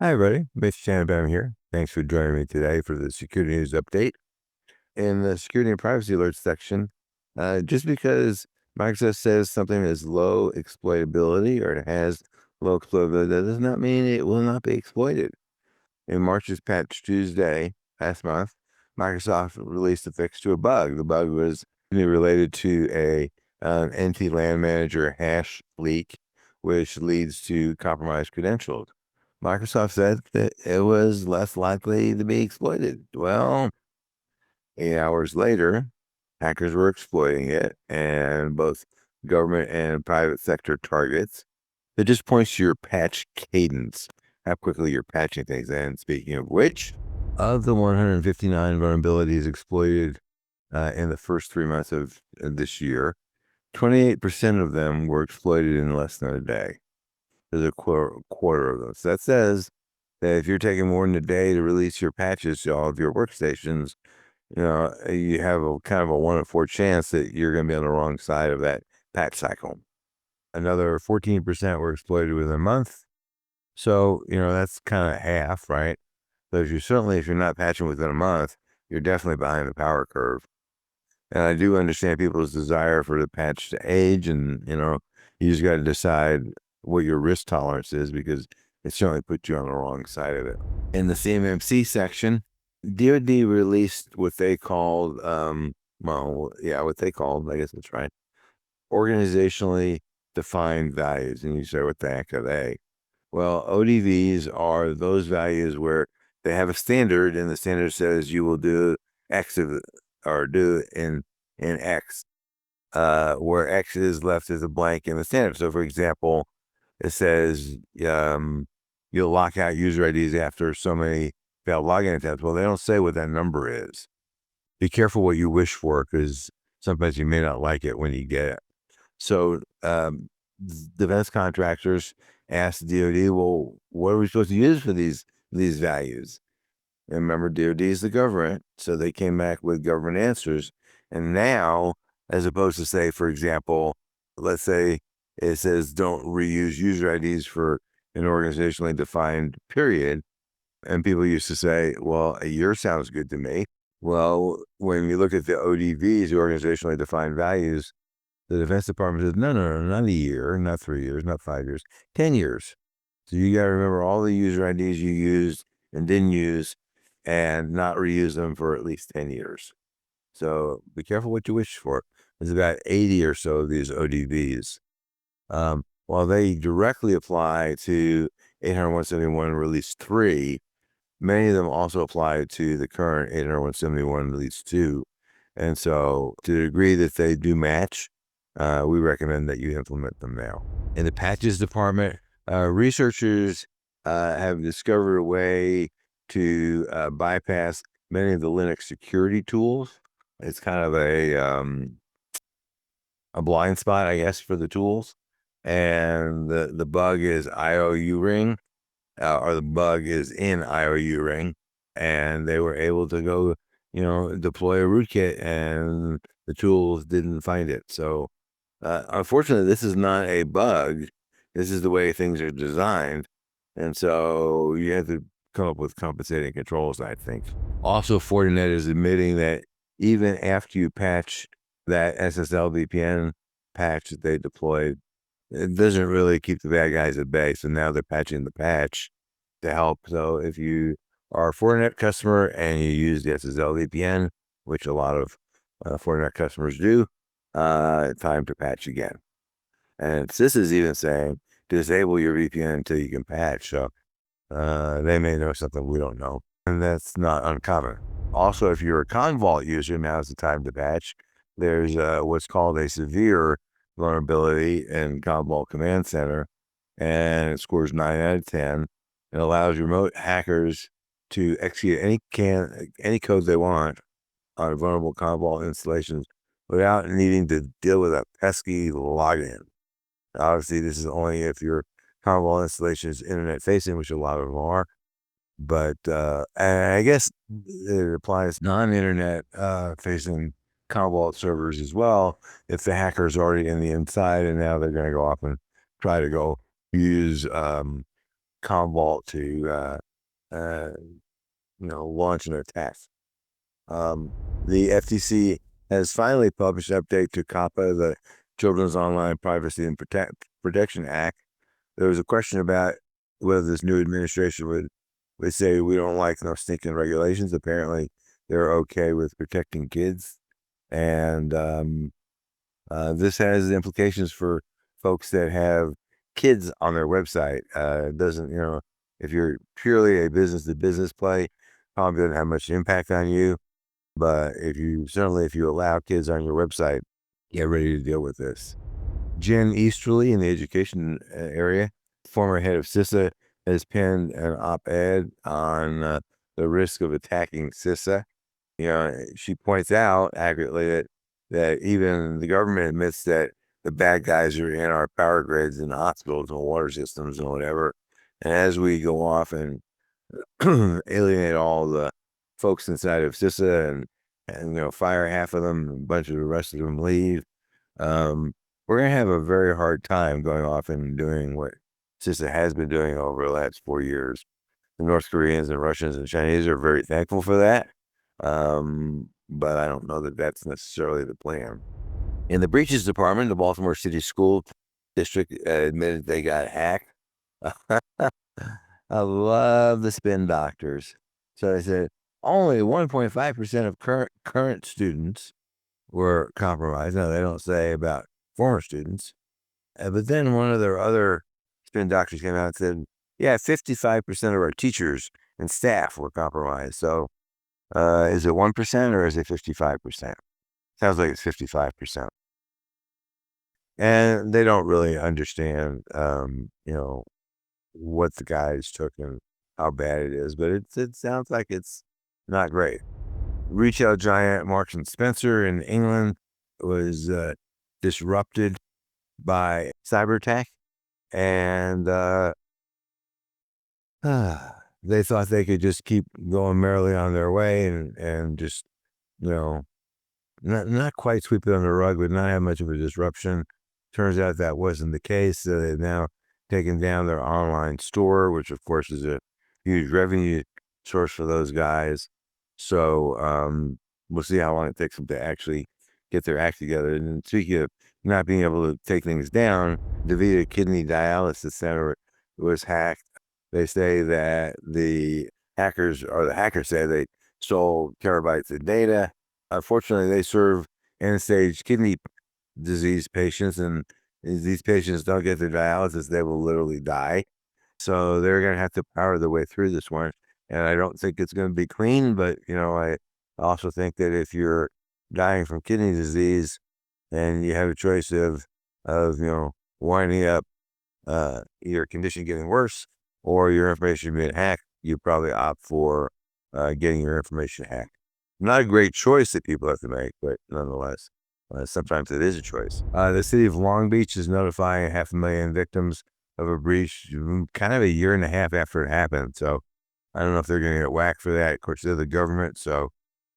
Hi, everybody. Mitch Channabam here. Thanks for joining me today for the security news update. In the security and privacy alerts section, just because Microsoft says something is low exploitability or it has low exploitability, that does not mean it will not be exploited. In March's Patch Tuesday last month, Microsoft released a fix to a bug. The bug was related to an NT-LAN manager hash leak, which leads to compromised credentials. Microsoft said that it was less likely to be exploited. Well, 8 hours later, hackers were exploiting it, and both government and private sector targets. It just points to your patch cadence, how quickly you're patching things. And speaking of which, of the 159 vulnerabilities exploited in the first 3 months of this year, 28% of them were exploited in less than a day. There's a quarter of them. So that says that if you're taking more than a day to release your patches to all of your workstations, you have a kind of a 1 in 4 chance that you're going to be on the wrong side of that patch cycle. Another 14% were exploited within a month. So, that's kind of half, right? So if you're not patching within a month, you're definitely behind the power curve. And I do understand people's desire for the patch to age, and, you just got to decide what your risk tolerance is, because it certainly puts you on the wrong side of it. In the CMMC section, DoD released what they called, what they called, I guess that's right, organizationally defined values. And you say, what the heck are they? Well, ODVs are those values where they have a standard, and the standard says you will do X or do in X, where X is left as a blank in the standard. So, for example, it says you'll lock out user IDs after so many failed login attempts. Well, they don't say what that number is. Be careful what you wish for, because sometimes you may not like it when you get it. So defense contractors asked DoD, well, what are we supposed to use for these values? And remember, DoD is the government, so they came back with government answers. And now, as opposed to say, for example, let's say it says don't reuse user IDs for an organizationally defined period. And people used to say, well, a year sounds good to me. Well, when you look at the ODVs, the organizationally defined values, the Defense Department says, no, not a year, not 3 years, not 5 years, 10 years. So you got to remember all the user IDs you used and didn't use, and not reuse them for at least 10 years. So be careful what you wish for. There's about 80 or so of these ODVs. While they directly apply to 800.171 Release 3, many of them also apply to the current 800.171 Release 2. And so to the degree that they do match, we recommend that you implement them now. In the patches department, researchers have discovered a way to bypass many of the Linux security tools. It's kind of a blind spot, I guess, for the tools. And the bug is IOUring, or the bug is in IOUring, and they were able to go, deploy a rootkit, and the tools didn't find it. So unfortunately, this is not a bug. This is the way things are designed. And so you have to come up with compensating controls, I think. Also, Fortinet is admitting that even after you patch that SSL VPN patch that they deployed, it doesn't really keep the bad guys at bay. So now they're patching the patch to help. So if you are a Fortinet customer and you use the SSL VPN, which a lot of Fortinet customers do, time to patch again. And CISA is even saying disable your VPN until you can patch. So they may know something we don't know, and that's not uncommon. Also, if you're a Commvault user, now's the time to patch. There's what's called a severe vulnerability in Commvault Command Center, and it scores 9 out of 10. It allows remote hackers to execute any code they want on vulnerable Commvault installations without needing to deal with a pesky login. Obviously, this is only if your Commvault installation is internet facing, which a lot of them are. But and I guess it applies non-internet facing Commvault servers as well. If the hacker's already in the inside and now they're going to go off and try to go use Commvault to launch an attack. The FTC has finally published an update to COPPA, the Children's Online Privacy and Protection Act. There was a question about whether this new administration would say we don't like no stinking regulations. Apparently, they're okay with protecting kids, and this has implications for folks that have kids on their website. It doesn't, if you're purely a business-to-business play, probably doesn't have much impact on you. But if you allow kids on your website, get ready to deal with this. Jen Easterly in the education area, former head of CISA, has penned an op-ed on the risk of attacking CISA. She points out accurately that even the government admits that the bad guys are in our power grids and hospitals and water systems and whatever. And as we go off and alienate all the folks inside of CISA and fire half of them, a bunch of the rest of them leave, we're going to have a very hard time going off and doing what CISA has been doing over the last 4 years. The North Koreans and Russians and Chinese are very thankful for that. But I don't know that that's necessarily the plan. In the breaches department, the Baltimore City School District admitted they got hacked. I love the spin doctors. So they said only 1.5% of current students were compromised. Now, they don't say about former students. But then one of their other spin doctors came out and said, yeah, 55% of our teachers and staff were compromised. So is it 1% or is it 55%? Sounds like it's 55%. And they don't really understand, what the guys took and how bad it is, but it sounds like it's not great. Retail giant Marks and Spencer in England was disrupted by Cyberattack, and they thought they could just keep going merrily on their way and just, not quite sweep it under the rug, but not have much of a disruption. Turns out that wasn't the case. So they've now taken down their online store, which of course is a huge revenue source for those guys. So we'll see how long it takes them to actually get their act together. And speaking of not being able to take things down, DaVita Kidney Dialysis Center was hacked. They say that the hackers say they stole terabytes of data. Unfortunately, they serve end-stage kidney disease patients, and if these patients don't get their dialysis, they will literally die. So they're going to have to power their way through this one. And I don't think it's going to be clean, but, I also think that if you're dying from kidney disease and you have a choice of winding up your condition getting worse or your information being hacked, you probably opt for getting your information hacked. Not a great choice that people have to make, but nonetheless, sometimes it is a choice. The city of Long Beach is notifying 500,000 victims of a breach kind of a year and a half after it happened. So I don't know if they're going to get whacked for that. Of course, they're the government, so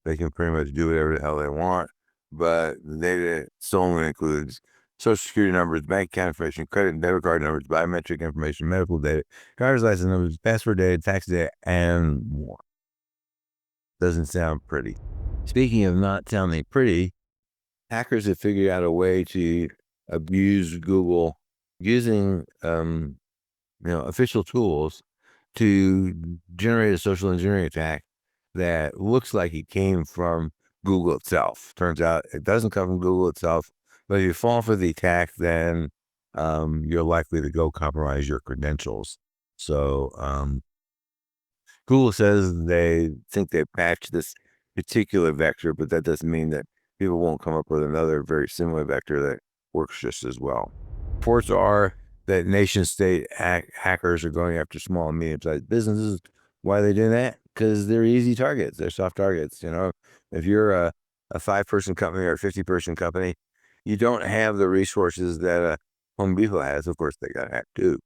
they can pretty much do whatever the hell they want. But the data stolen includes social security numbers, bank account information, credit and debit card numbers, biometric information, medical data, driver's license numbers, passport data, tax data, and more. Doesn't sound pretty. Speaking of not sounding pretty, hackers have figured out a way to abuse Google using official tools to generate a social engineering attack that looks like it came from Google itself. Turns out it doesn't come from Google itself, but if you fall for the attack, then you're likely to go compromise your credentials. So Google says they think they patched this particular vector, but that doesn't mean that people won't come up with another very similar vector that works just as well. Reports are that nation-state hackers are going after small and medium-sized businesses. Why are they doing that? Because they're easy targets. They're soft targets. If you're a 5-person company or a 50-person company, you don't have the resources that a Home Depot has. Of course, they got hacked too.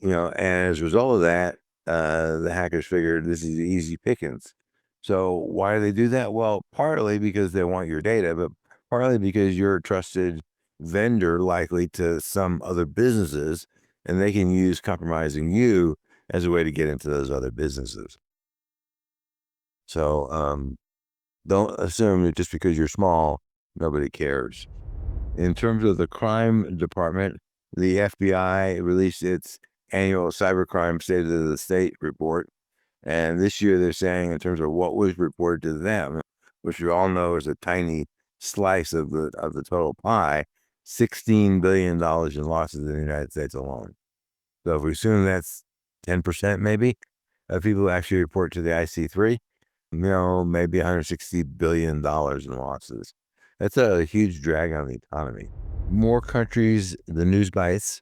And as a result of that, the hackers figured this is easy pickings. So why do they do that? Well, partly because they want your data, but partly because you're a trusted vendor likely to some other businesses, and they can use compromising you as a way to get into those other businesses. So don't assume that just because you're small, nobody cares. In terms of the crime department, the FBI released its annual Cybercrime State of the State report. And this year they're saying, in terms of what was reported to them, which we all know is a tiny slice of the total pie, $16 billion in losses in the United States alone. So if we assume that's 10% maybe of people who actually report to the IC3, maybe $160 billion in losses. That's a huge drag on the economy. More countries, the news bites,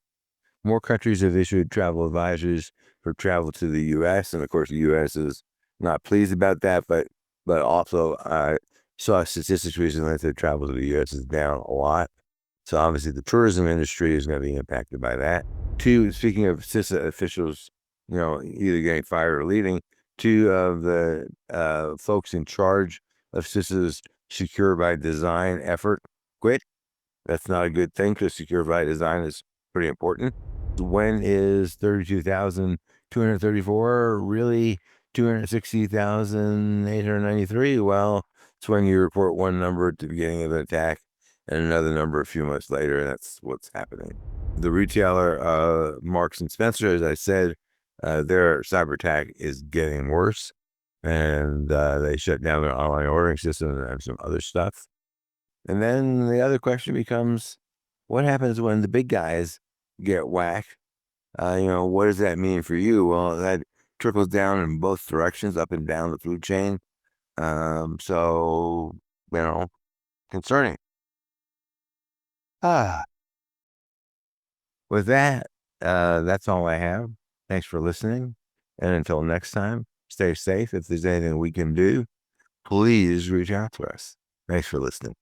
more countries have issued travel advisories for travel to the U.S. And of course, the U.S. is not pleased about that, but also I saw statistics recently that travel to the U.S. is down a lot. So obviously the tourism industry is going to be impacted by that. Two, speaking of CISA officials, either getting fired or leaving, two of the folks in charge of CISA's Secure by Design effort quit. That's not a good thing because Secure by Design is pretty important. When is 32,234 really 260,893? Well, it's when you report one number at the beginning of an attack and another number a few months later. That's what's happening. The retailer Marks and Spencer, as I said, their cyber attack is getting worse, and they shut down their online ordering system and some other stuff. And then the other question becomes, what happens when the big guys get whacked? What does that mean for you? Well, that trickles down in both directions, up and down the food chain. So, concerning. With that, that's all I have. Thanks for listening. And until next time, stay safe. If there's anything we can do, please reach out to us. Thanks for listening.